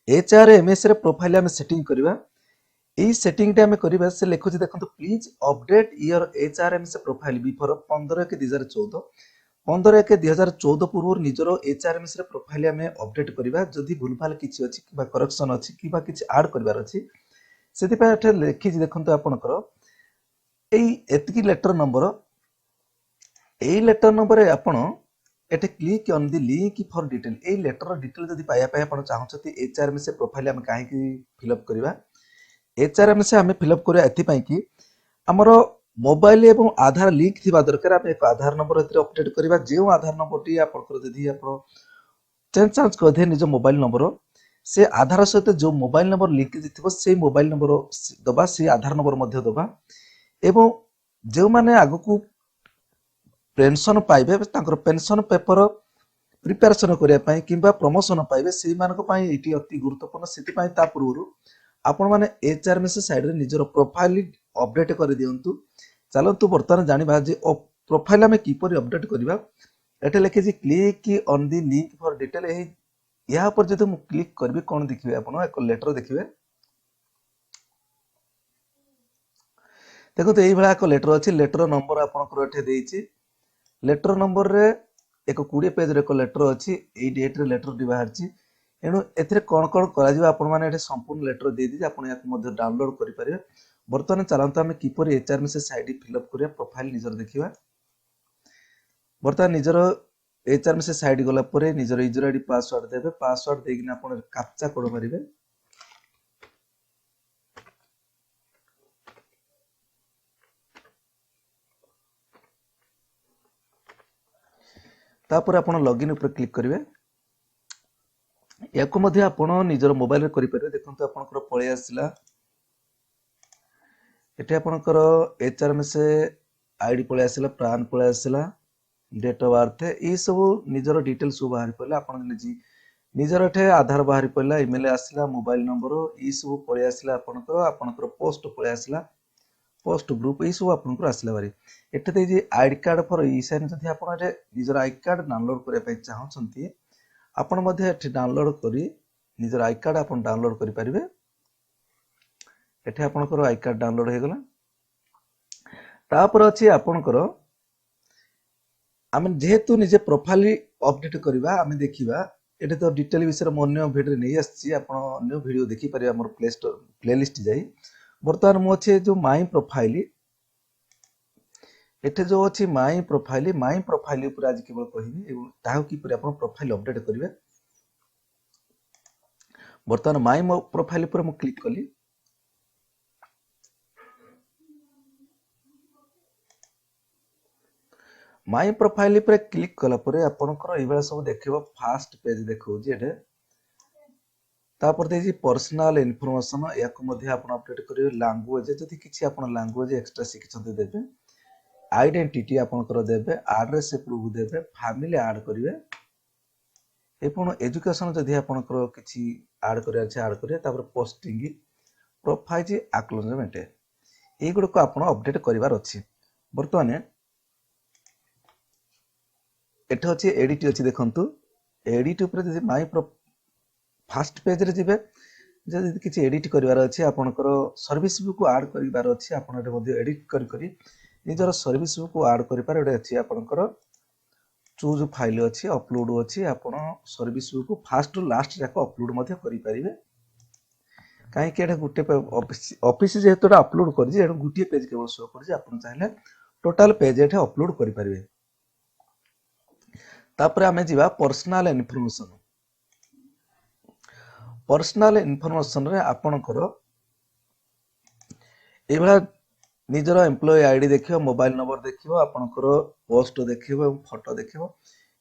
HRMS रे profile आम setting करवा यही सेटिंग टे आम करवा से लिखुची देखो please update your HRMS profile before 15/1/2014 15/1/2014 पूर्व निजर HRMS रे प्रोफाइल आम अपडेट करवा जदि भूलभाल किसी अच्छी कि करेक्शन अच्छी कि किसी आड करार अच्छी से लिखी देखो आपंकर यही लेटर नंबर यही लेटर नंबर आपण एटे click on the link for detail ए लेटर डिटेल जदि पाया आपण चाहते HRMS प्रोफाइल आम कहीं फिलअप करवा HRMS आम फिलअप करवा एथि कि आमर मोबाइल एवं आधार लिंक थिबा दरकार आम एक आधार नंबर अपडेट करवा जो आधार नंबर टी आपनकर जदि आपण चेंज चांज कर दे निज मोबाइल नंबर से आधार सहित जो मोबाइल नंबर लिंक थी से मोबाइल नंबर दबा से आधार नंबर मध्य दबा एवं जो माने आगु को पेंशन पाइबे तांकर पेंशन पेपर प्रिपेरेसन करने कि प्रमोशन पाइबे से ये अति गुरुत्वपूर्ण से पूर्व आपण मैंने HRMS साइड रे निजर प्रोफाइल अपडेट कर दिंतु चलतु बर्तमान जाना जे प्रोफाइल आम किपर अपडेट करवा एटे लिखी click on the link for detail या पर जब मुझे क्लिक करी कौन देखिए आप एक लेटर देखिए देखो यही भाया एक लेटर अच्छी लेटर नंबर आपंकर लेटर नंबर रे एक 20 पेज रे एक लेटर अच्छी यही डेट रे लेटर टी बाहर एणु ए कौन कौन कर संपूर्ण लेटर दे दी आप डाउनलोड करेंगे बर्तमान चलते आम किपर HRMS साइड फिलअप करिया प्रोफाइल निजर देखा बर्तमान निजर HRMS साइड गला परे निजर यूजर आईडी पासवर्ड देबे पासवर्ड देकिना आपण कैप्चा कोड मारिबे तापर आपण लॉगिन ऊपर क्लिक करिवे याको मध्ये आपण निजर मोबाइल रे करि परिबे देखंतु आपनकर पळे आसिला एटे आपनकर HRMS आईडी पळे आसिला प्राण पळे आसिला डेट ऑफ बर्थ ये सब निजर डिटेल सब बाहर पड़ला आपन निजर एठे आधार बाहर पड़ला ईमेल आसिला मोबाइल नंबर ये सब पळे आसिला आपनकर पोस्ट पळे आसिला पोस्ट ग्रुप ये सब आपनकर आसिला बारी एठे दे जे ID card for e sign जदि आपन एठे निजर आई कार्ड डाउनलोड करे पय चाहछंती आपण मध्ये एठे डाउनलोड करी निजर आई कार्ड आपण डाउनलोड करि परिबे एठे आपनकर आई कार्ड डाउनलोड हे गला तापर अछि आपनकर आम जेहेतु निजे प्रोफाइल अपडेट करवा आम देखा ये तो डिटेल विषय अन्य भिडियो नहीं आसी अन्य भिडियो देखी पारे आम प्ले लिस्ट जाई बर्तमान मु अच्छे जो माई प्रोफाइल एठे जो अच्छी माई प्रोफाइल ऊपर आज केवल कहबी ताहु किपर आपण प्रोफाइल अपडेट करिवे बर्तमान माई प्रोफाइल ऊपर मु क्लिक कली माई प्रोफाइल पर क्लिक कला परे आपनकर एबेला सब देखिबो फास्ट पेज देखौ जे एठे तापर देजी पर्सनल इन्फॉर्मेशन याको मध्ये आपण अपडेट करिवे लैंग्वेज जदि किछि आपण लैंग्वेज एक्स्ट्रा सिखिछन्ते देबे आइडेंटिटी आपनकर देबे एड्रेस प्रूफ देबे फैमिली ऐड करिवे एपण एजुकेशन जदि आपनकर किछि ऐड करिया छै ऐड करिया तापर posting profile acknowledgement a good को आपण अपडेट करिवार अछि बर्तमान एठे अछि एडिट अछि देखंतु एडिट ऊपर जे माई फर्स्ट पेज रे जिबे जदि किछि एडिट करिवार अछि आपनकर सर्विस बुक को ऐड करिवार अछि आपण एठे मध्ये एडिट करी निजर सर्विस बुक को ऐड करि पारे एठे अछि आपनकर चूज फाइल अछि अपलोड अछि आपण सर्विस बुक को फर्स्ट टू लास्ट जाको अपलोड मध्ये करि परिबे काहे कि एठे गुटे ऑफिस जेहेतु अपलोड करि जे गुटे पेज केवल शो करि जे आपण चाहिले टोटल पेज एठे अपलोड करि परिबे तापर आमे जिबा पर्सनल इन्फॉर्मेशन रे आपनकर एभला निजर एम्प्लॉय आईडी देखियो मोबाइल नंबर देखियो आपनकर पोस्ट देखियो एवं फोटो देखियो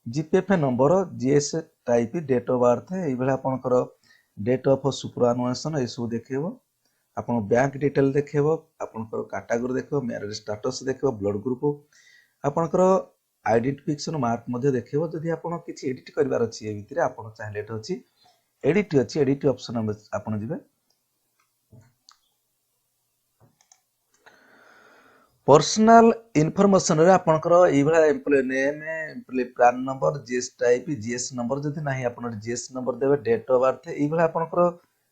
GPF number GS type date of birth एभला आपनकर डेट ऑफ सुपरएनुएशन ए सब देखियो आपन बैंक डिटेल देखियो आपनकर कैटेगरी देखियो मैरिज स्टेटस देखियो ब्लड ग्रुप आपनकर आइडेंटिफिकेशन मार्क मध्ये देखियो जदि आपण किछि एडिट करबार अछि ए भितरे आपण चाहिले एट अछि एडिट ऑप्शन आपण जिबे पर्सनल इनफॉरमेशन रे आपनकर एई भला employee name employee PRAN number GS type GS number जदि नाही आपन जीएस नंबर देबे डेट ऑफ बर्थ एई भला आपनकर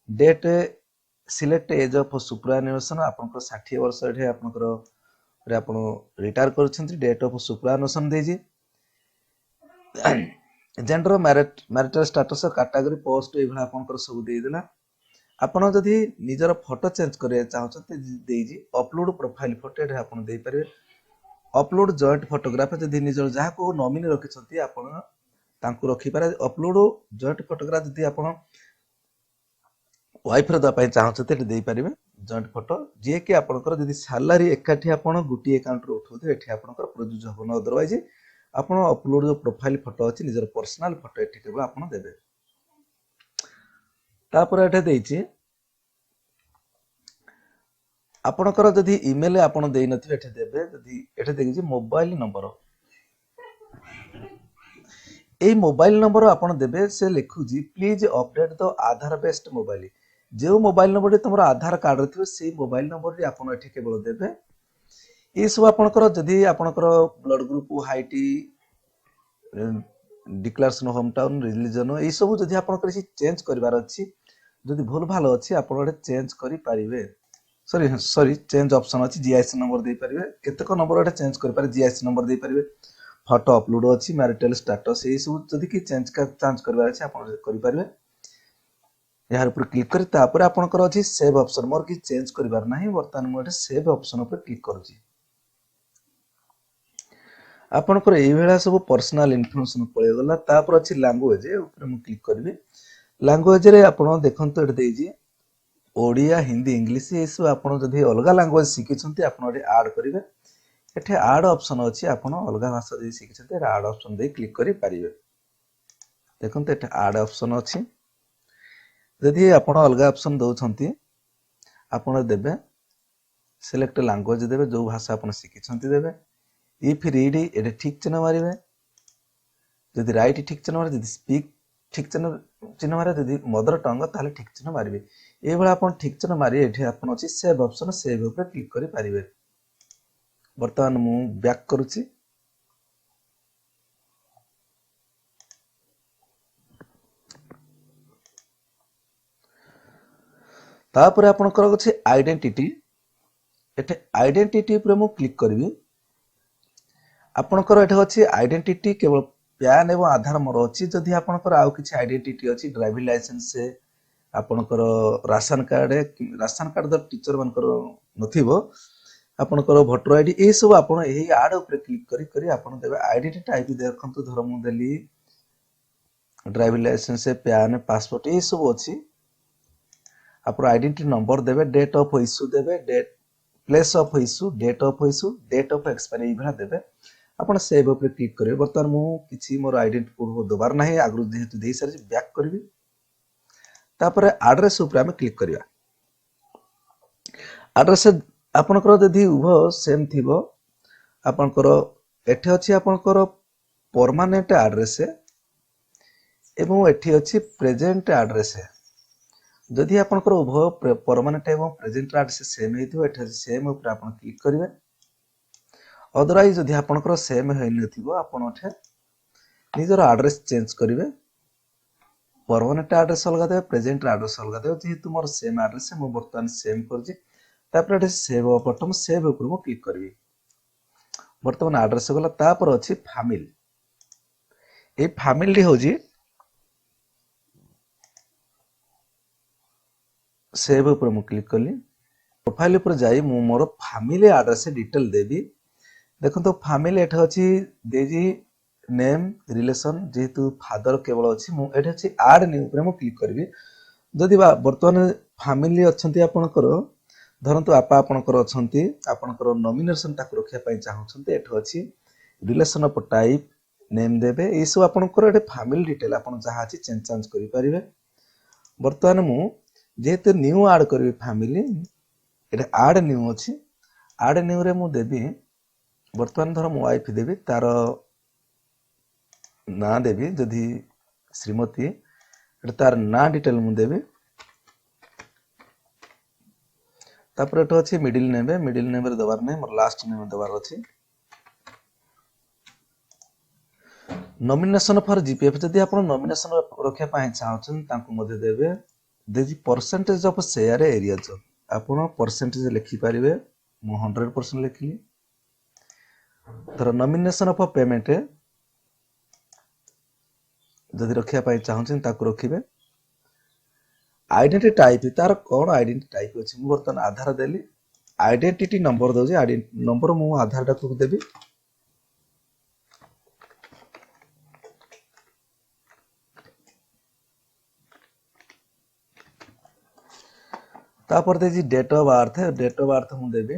date select age of superannuation आपनकर 60 वर्ष एठे आपनकर रे आपन रिटायर करछन्ती डेट ऑफ सुपरएनुएशन देजी gender marital status category post एई भला आपनकर सब देई देला ଆପଣ ଯଦି ନିଜର ଫଟୋ ଚେଞ୍ଜ କରିବାକୁ ଚାହୁଁଛନ୍ତି ଦେଇଛି ଅପଲୋଡ ପ୍ରୋଫାଇଲ ଫଟୋ ଏଠି ଆପଣ ଦେଇପାରିବେ ଅପଲୋଡ ଜଏଣ୍ଟ ଫଟୋଗ୍ରାଫ ଯଦି ନିଜର ଯାହାକୁ ନମିନି ରଖିଛନ୍ତି ଆପଣ ତାଙ୍କୁ ରଖିପାରେ ଅପଲୋଡ ଜଏଣ୍ଟ ଫଟୋଗ୍ରାଫ ଯଦି ଆପଣ ୱାଇଫର ଦେବା ପାଇଁ ଚାହୁଁଛନ୍ତି ଏଠି ଦେଇପାରିବେ ଜଏଣ୍ଟ ଫଟୋ ଯିଏ କି ଆପଣଙ୍କର ଯଦି ସାଲାରୀ ଏକାଠି ଆପଣ ଗୋଟିଏ ଆକାଉଣ୍ଟରୁ ଉଠାଉଥିବେ ଏଠି ଆପଣଙ୍କର ପ୍ରଯୁଜ୍ୟ ହବନି ଅଦରୱାଇଜ ଆପଣ ଅପଲୋଡ ଯୋଉ ପ୍ରୋଫାଇଲ ଫଟୋ ଅଛି ନିଜର ପର୍ସନାଲ ଫଟୋ ଏଠି କେବଳ ଆପଣ ଦେବେ ତାପରେ ଏଠି ଦେଇଛି ଆପଣଙ୍କର ଯଦି ଇମେଲ ଆପଣ ଦେଇ ନଥିବେ ଏଠି ଦେବେ ଯଦି ଏଠି ଦେଖିଛି ମୋବାଇଲ ନମ୍ବର এই মোবাইল নম্বর ଆପଣ দেবে সে লেখুଛି please update the Aadhaar based mobile যে মোবাইল নম্বরটি তোমার আধার কার্ডରେ ଥିବ সেই মোবাইল নম্বরটি ଆପଣ ଏଠି କେବଳ ଦେବେ এই ସବୁ ଆପଣଙ୍କର ଯଦି ଆପଣଙ୍କର blood group height declaration home town religion এই ସବୁ ଯଦି ଆପଣଙ୍କର କିଛି ଚେଞ୍ଜ କରିବାର ଅଛି ଯଦି ଭୁଲ ଭାଲ ଅଛି ଆପଣ ଏଠି ଚେଞ୍ଜ କରିପାରିବେ ସରି ଚେଞ୍ଜ ଅପସନ ଅଛି ଜିଆଇଏସ ନମ୍ବର ଦେଇପାରିବେ କେତେକ ନମ୍ବର ଏଠି ଚେଞ୍ଜ କରିପାରିବେ ଜିଆଇଏସ ନମ୍ବର ଦେଇପାରିବେ ଫଟୋ ଅପଲୋଡ ଅଛି ମ୍ୟାରିଟାଲ ଷ୍ଟାଟସ এই ସବୁ ଯଦି କି ଚେଞ୍ଜ କରିବାର ଅଛି ଆପଣ କରିପାରିବେ यार ऊपर क्लिक करी तापर आपनकर अछि सेव ऑप्शन मोर की चेंज करिवार नाही वर्तमान मो एटे सेव ऑप्शन ऊपर क्लिक करूची आपनकर एई भेला सब पर्सनल इन्फॉर्मेशन पळे गला तापर अछि लैंग्वेज ऊपर मु क्लिक करबी लैंग्वेज रे आपण देखंतो एटे देजी ओडिया हिंदी इंग्लिश ए सब आपण जदी अलगा लैंग्वेज सिकिछंती आपण एटे ऐड करिवे एठे ऐड ऑप्शन अछि आपण अलगा भाषा जदी सिकिछंती एटा ऐड ऑप्शन दे क्लिक करि परिवे देखंतो एटे ऐड ऑप्शन अछि जदि आपण अलगा ऑप्शन दउछंती आपण देबे सिलेक्ट लैंग्वेज देबे जो भाषा आपण सिकिछंती देबे इफ रीड एटे ठीक चिन्ह मारिबे जदि राइट ठीक चिन्ह मारे जदि स्पीक ठीक चिन्ह मारे जदि मदर टंग ताले ठीक चिन्ह मारिबे ए बेला आपण ठीक चिन्ह मारि एठे आपण अछि सेव ऑप्शन सेव ऊपर क्लिक करि परिबे वर्तमान मु बैक करूची तापर आपनकर अछि आइडेंटिटी एठे आइडेंटिटी ऊपर मु क्लिक करबी आपनकर एठे अछि आइडेंटिटी केवल पैन एवं आधार मोर अछि जदि आपनकर आउ किछि आइडेंटिटी अछि ड्राइविंग लाइसेंस से आपनकर राशन कार्ड द टीचर मानकर नथिबो आपनकर वोटर आईडी ए सब आपण एही ऐड ऊपर क्लिक करी करी आपण देबे आइडेंटिटी टाइप देखंतु धर मु देली ड्राइविंग लाइसेंस पैन पासपोर्ट ए सब अछि आपण आइडेंटिटी नंबर देबे डेट ऑफ इश्यू देबे date place of issue date of expiry इभरा देबे आपण सेव ऊपर क्लिक करिवे वर्तमान मु किछि मोर आइडेंटिटी पूर्व दोबार नाही आगु जेहेतु देई सारि बैक करबी तापर एड्रेस ऊपर हम क्लिक करिया एड्रेस आपनकर जदि उभ सेम थिबो आपनकर एठे अछि आपनकर परमानेंट एड्रेस एवं एठी अछि प्रेजेंट एड्रेस जदि आपनकर उभ परमानेंट एवं प्रेजेंट एड्रेस सेम हेतिबो एठे सेम ऊपर आपण क्लिक करिवे अदरवाइज जदि आपनकर सेम हेइ नथिबो आपण एठे निजर एड्रेस चेंज करिवे परमानेंट एड्रेस अलगा देबे प्रेजेंट एड्रेस अलगा देबे जेहेतु मोर सेम एड्रेस मु वर्तमान सेम करछि तापर एठे सेव बटन सेव ऊपर मु क्लिक करबी वर्तमान एड्रेस गला तापर अछि फैमिली ए फैमिली होजी सेव ऊपर मु क्लिक करली प्रोफाइल ऊपर जाई मु मोर फैमिली एड्रेस डिटेल देबी देखंतो फैमिली एठे अछि देजी नेम रिलेशन जेहेतु फादर केवल अछि मु एठे अछि ऐड न्यू ऊपर मु क्लिक करबी जदि वर्तमान फैमिली अछंती आपनकर धरंतु आपा आपनकर अछंती आपनकर नॉमिनेशन ताक रखिया पय चाहउछंती एठो अछि रिलेशन ऑफ टाइप नेम देबे ए सब आपनकर एठे फैमिली डिटेल आपन जहा अछि चेंज करि परिबे वर्तमान मु जेहेतु न्यू ऐड करबी फैमिली एठे ऐड न्यू अछि ऐड न्यू रे मु देबी वर्तमान धर मो वाइफ देबी तार ना देबी जदि श्रीमती एठे तार ना डिटेल मु देबी तापर एठो अछि मिडिल नेम रे दबार नै मोर लास्ट नेम दबार अछि नॉमिनेशन फॉर जीपीएफ जदि आपण नॉमिनेशन रखिया पाए चाहछन तांको मध्ये देबे देजी परसेंटेज ऑफ शेयर एरिया जो आपण परसेंटेज लिखि परिबे मु 100% लिखिली तर नॉमिनेशन ऑफ पेमेंट जदि रखिया पाए चाहछन ताको रखिबे आइडेंटिटी टाइप तार कोन आइडेंटिटी टाइप अछि मु बर्तन आधार देली आइडेंटिटी नंबर दोजे आइडेंटिटी नंबर मु आधार टा को देबी तापर देजी डेट ऑफ बर्थ मु देबी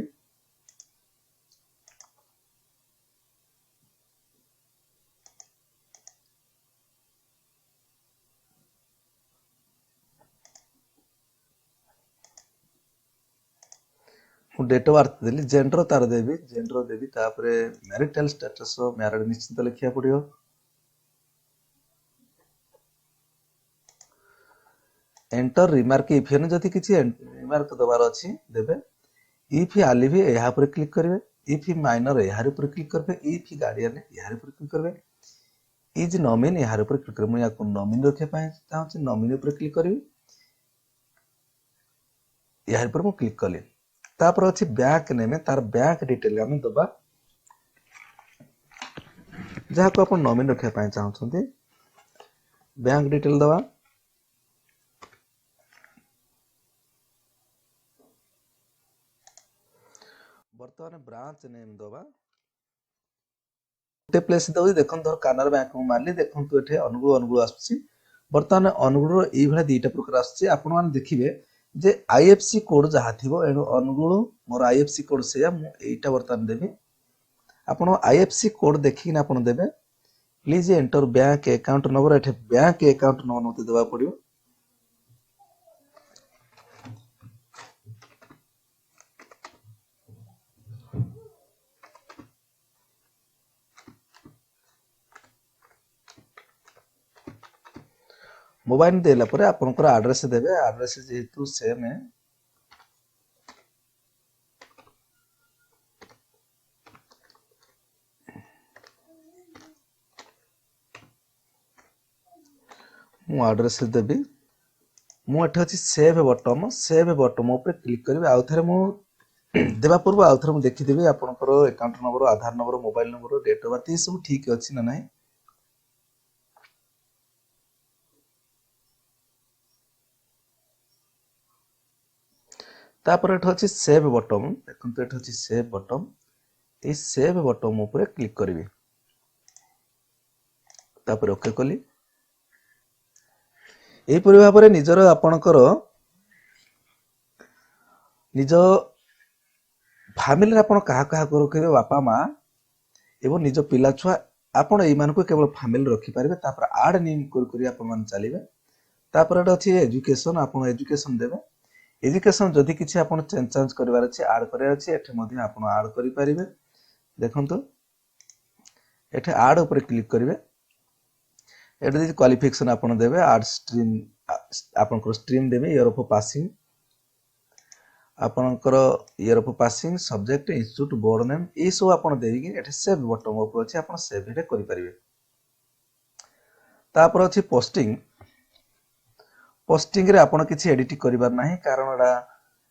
मु डेट ऑफ बर्थ देली जेंडर तार देबी तापर मैरिटल स्टेटस मैरिड निश्चित लिखिया पड़ियो एंटर रिमार्क इफ एन जति किछि रिमार्क दबार अछि देबे इफ आलिव एहा पर क्लिक करबे इफ माइनर एहार पर क्लिक करबे इफ गार्डियन एहार पर क्लिक करबे इज नॉमिन एहार पर क्लिक करबे मु या नॉमिन रखे पाए चाहछि नॉमिन पर क्लिक करबी एहार पर मु क्लिक कली तापर अछि बैंक नेम तार बैंक डिटेल हम दबा जहा को अपन नॉमिन रखे पाए चाहछन्ते बैंक डिटेल दबा बर्तमान ब्रांच नेम दबा गोटे प्लेस दउजी देखन धर कानार बैंक को मारली देखन तो एठे अनुगुण आसुची बर्तमान अनुगुण एई भला दुईटा प्रकार आसुची आपण मान देखिबे जे आईएफसी कोड जहा थिबो एनु अनुगुण मोर आईएफसी कोड से मु एटा बर्तमान देबी आपण आईएफसी कोड देखि ना आपण देबे please enter bank account number एठे बैंक अकाउंट नंबर मते देबा पड़ियो मोबाइल देला परे आपनकर एड्रेस देबे एड्रेस जेतु सेम है मु एड्रेस देबी मु एठे अछि सेव बटन ऊपर क्लिक करबे आ थरे मु देबा पूर्व आ थरे मु देखि देबी आपनकर account number Aadhaar number mobile number date of birth ई सब ठीक अछि ना नाही तापर एठो अछि सेव बटन देखन तो एठो अछि सेव बटन ए सेव बटन ऊपर क्लिक करबी तापर ओके कली एई परि भाबरे निजर आपनकर निज फैमिली आपण कहा कहा रखिबे बापा माँ एवं निज पिला छुआ आपण एई मानको केवल फैमिली रखि पारिबे तापर ऐड नेम करी आपण मान चलिबे तापर एटा अछि एजुकेशन आपण एजुकेशन देबे एजुकेशन जदि किछि आपण चेंज करबार अछि ऐड करबार अछि एठे मध्ये आपण ऐड करि पारिबे देखंतु एठे ऐड ऊपर क्लिक करिवे एठे जे क्वालिफिकेशन आपण देबे ऐड स्ट्रीम आपनकर स्ट्रीम देबे ईयर ऑफ पासिंग आपनकर year of passing subject institute board name ए सब आपण देबी एठे सेव बटन ऊपर अछि आपण सेव रे करि पारिबे तापर अछि पोस्टिंग रे आपण किछि एडिट करिबार नाही कारण एडा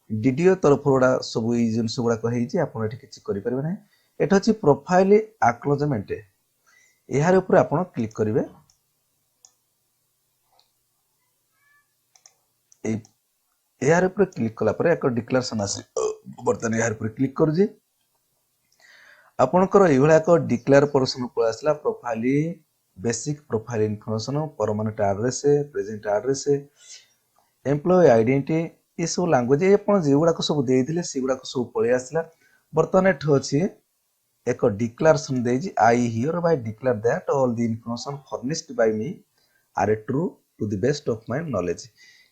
डीडीओ तरफ एडा सब ई जिंस गुडा कहि छी आपण एठी किछि करि परिबे नाही एठा अछि प्रोफाइल एक्नॉलेजमेंट एहार ऊपर आपण क्लिक करिवे एहार ऊपर क्लिक कला पर एक डिक्लेरेशन आसी बर्तन एहार ऊपर क्लिक करू जी आपनकर एभला एक डिक्लेयर पर्सन को आसला profile basic profile information permanent address present address employ identity ये सब लैंग्वेज आपण जेगुडा को सब देइथिले सेगुडा को सब पळे आसला बर्तन एठ अछि एक डिक्लेरेशन देजी I hereby declare that all the information furnished by me are true to the best of my knowledge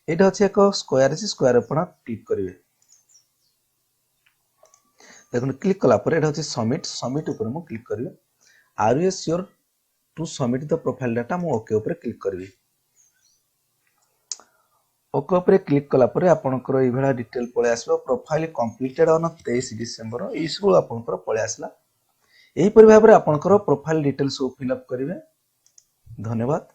एटा अछि एक स्क्वायर आपण क्लिक करिवे देखो क्लिक कला पर एटा अछि सबमिट ऊपर मु क्लिक करिवे are you sure to submit the profile data मु ओके ऊपर क्लिक करबी ओके उपरे क्लिक कला परे आपनकर एई भला डिटेल पळे आसबो प्रोफाइल कंप्लीटेड ऑन 23 डिसेंबर ई सब आपनकर पळे आसला एही परि भाबरे आपनकर प्रोफाइल डिटेल सब फिल अप करिवे धन्यवाद।